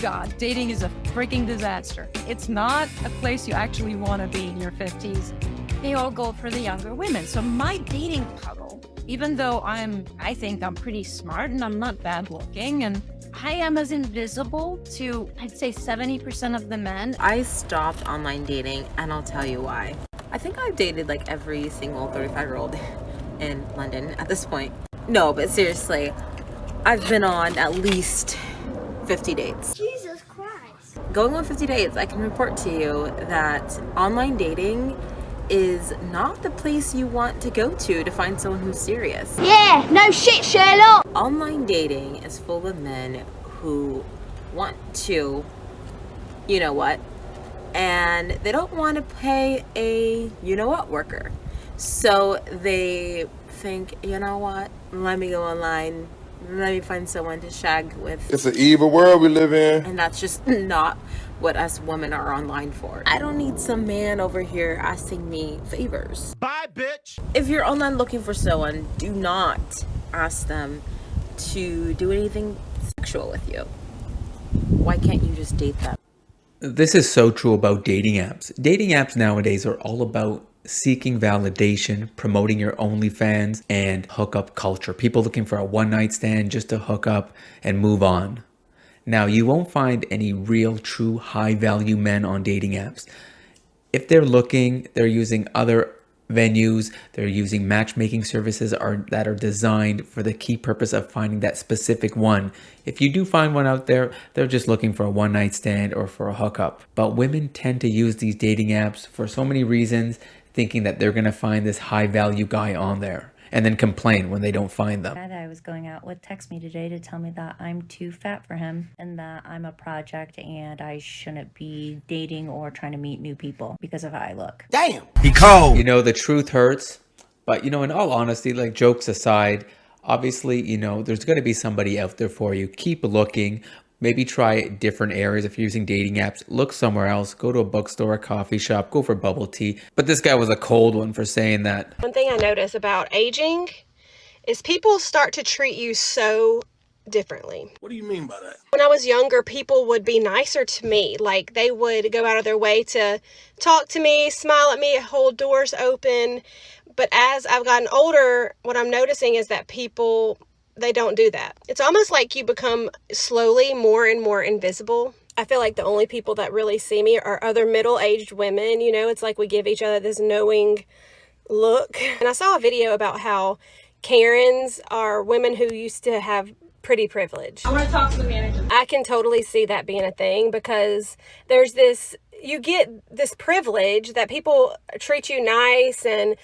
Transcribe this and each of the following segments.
God, dating is a freaking disaster. It's not a place you actually want to be in your 50s. They all go for the younger women. So my dating puddle, even though I think I'm pretty smart and I'm not bad looking, and I am as invisible to, I'd say, 70% of the men. I stopped online dating, and I'll tell you why. I think I've dated like every single 35-year-old in London at this point. No, but seriously, I've been on at least 50 dates. Jesus Christ. Going on 50 dates, I can report to you that online dating is not the place you want to go to find someone who's serious. Yeah, no shit, Sherlock. Online dating is full of men who want to, you know what, and they don't want to pay a you know what worker. So they think, you know what, let me go online, let me find someone to shag with. It's an evil world we live in. And that's just not what us women are online for. I don't need some man over here asking me favors. Bye, bitch. If you're online looking for someone, do not ask them to do anything sexual with you. Why can't you just date them? This is so true about dating apps. Dating apps nowadays are all about seeking validation, promoting your OnlyFans, and hookup culture. People looking for a one-night stand just to hook up and move on. Now, you won't find any real, true, high-value men on dating apps. If they're looking, they're using other venues, they're using matchmaking services that are designed for the key purpose of finding that specific one. If you do find one out there, they're just looking for a one-night stand or for a hookup. But women tend to use these dating apps for so many reasons, thinking that they're going to find this high-value guy on there, and then complain when they don't find them. The guy that I was going out with texted me today to tell me that I'm too fat for him and that I'm a project and I shouldn't be dating or trying to meet new people because of how I look. Damn. He cold. You know, the truth hurts, but you know, in all honesty, like jokes aside, obviously, you know, there's going to be somebody out there for you. Keep looking. Maybe try different areas. If you're using dating apps, look somewhere else. Go to a bookstore, a coffee shop, go for bubble tea. But this guy was a cold one for saying that. One thing I notice about aging is people start to treat you so differently. What do you mean by that? When I was younger, people would be nicer to me. Like, they would go out of their way to talk to me, smile at me, hold doors open. But as I've gotten older, what I'm noticing is that people, they don't do that. It's almost like you become slowly more and more invisible. I feel like the only people that really see me are other middle-aged women. You know, it's like we give each other this knowing look. And I saw a video about how Karens are women who used to have pretty privilege. I want to talk to the manager. I can totally see that being a thing because there's this, you get this privilege that people treat you nice and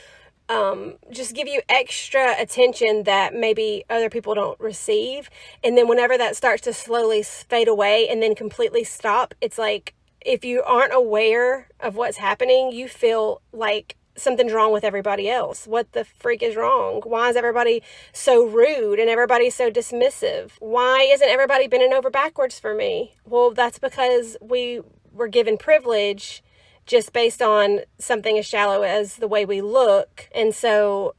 just give you extra attention that maybe other people don't receive. And then whenever that starts to slowly fade away and then completely stop, it's like if you aren't aware of what's happening, you feel like something's wrong with everybody else. What the freak is wrong? Why is everybody so rude and everybody so dismissive? Why isn't everybody bending over backwards for me? Well, that's because we were given privilege just based on something as shallow as the way we look. And so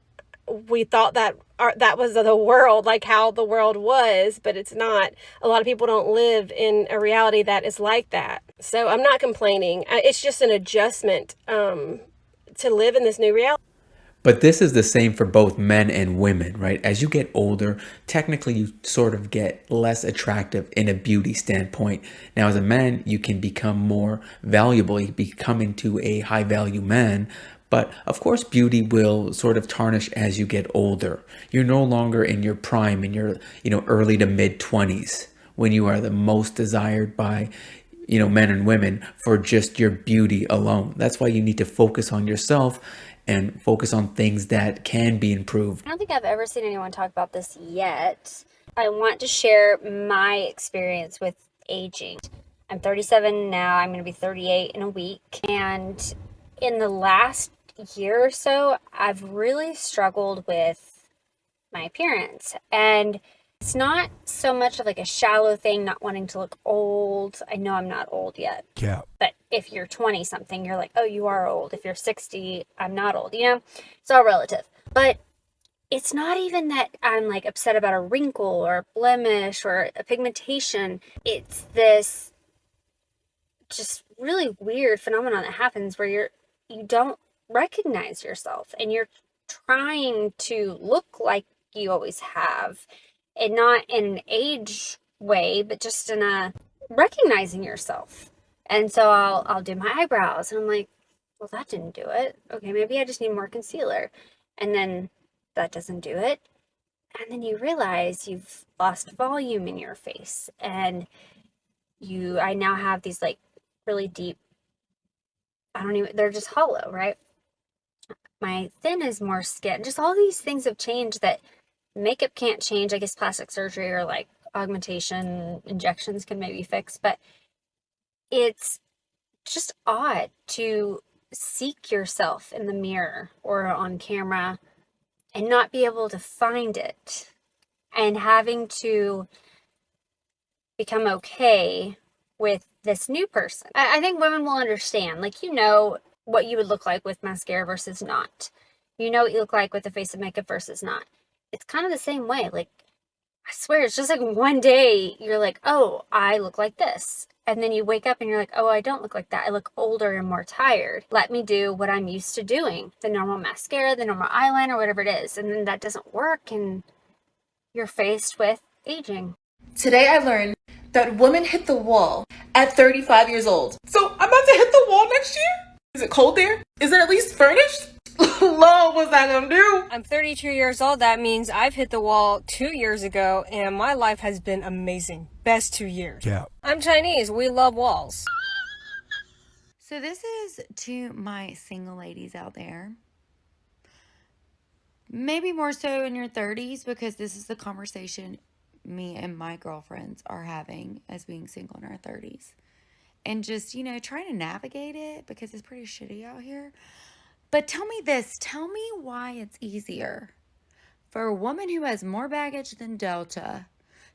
we thought that that was the world, like how the world was, but it's not. A lot of people don't live in a reality that is like that. So I'm not complaining. It's just an adjustment to live in this new reality. But this is the same for both men and women, right? As you get older, technically you sort of get less attractive in a beauty standpoint. Now, as a man, you can become more valuable. You become into a high value man. But of course, beauty will sort of tarnish as you get older. You're no longer in your prime, in your, early to mid 20s, when you are the most desired by, men and women for just your beauty alone. That's why you need to focus on yourself and focus on things that can be improved. I don't think I've ever seen anyone talk about this yet. I want to share my experience with aging. I'm 37 now. I'm going to be 38 in a week. And in the last year or so, I've really struggled with my appearance. And it's not so much of like a shallow thing, not wanting to look old. I know I'm not old yet. Yeah. But if you're 20 something, you're like, oh, you are old. If you're 60, I'm not old, It's all relative. But it's not even that I'm like upset about a wrinkle or a blemish or a pigmentation. It's this just really weird phenomenon that happens where you don't recognize yourself and you're trying to look like you always have, and not in an age way, but just in a recognizing yourself. And so I'll do my eyebrows and I'm like, well, that didn't do it. Okay, maybe I just need more concealer. And then that doesn't do it. And then you realize you've lost volume in your face, and I now have these like really deep, they're just hollow, right? My thin is more skin. Just all these things have changed that makeup can't change. I guess plastic surgery or like augmentation injections can maybe fix, but it's just odd to seek yourself in the mirror or on camera and not be able to find it, and having to become okay with this new person. I think women will understand, like, what you would look like with mascara versus not. You know what you look like with a face of makeup versus not. It's kind of the same way. Like, I swear, it's just like one day you're like, oh, I look like this. And then you wake up and you're like, oh, I don't look like that. I look older and more tired. Let me do what I'm used to doing. The normal mascara, the normal eyeliner, whatever it is. And then that doesn't work and you're faced with aging. Today I learned that women hit the wall at 35 years old. So I'm about to hit the wall next year? Is it cold there? Is it at least furnished? Lord, what's that gonna do? I'm 32 years old. That means I've hit the wall 2 years ago, and my life has been amazing. Best 2 years. Yeah. I'm Chinese. We love walls. So this is to my single ladies out there. Maybe more so in your 30s, because this is the conversation me and my girlfriends are having as being single in our 30s. And just, trying to navigate it because it's pretty shitty out here. But tell me this. Tell me why it's easier for a woman who has more baggage than Delta,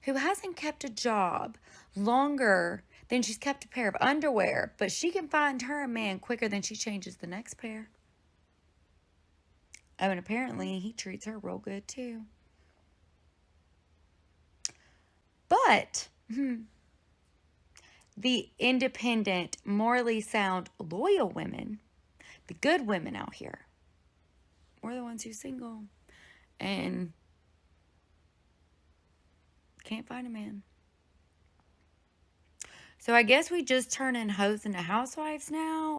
who hasn't kept a job longer than she's kept a pair of underwear, but she can find her a man quicker than she changes the next pair. Oh, and apparently he treats her real good too. But the independent, morally sound, loyal women, the good women out here, we're the ones who's single and can't find a man. So I guess we just turn in hoes into housewives now.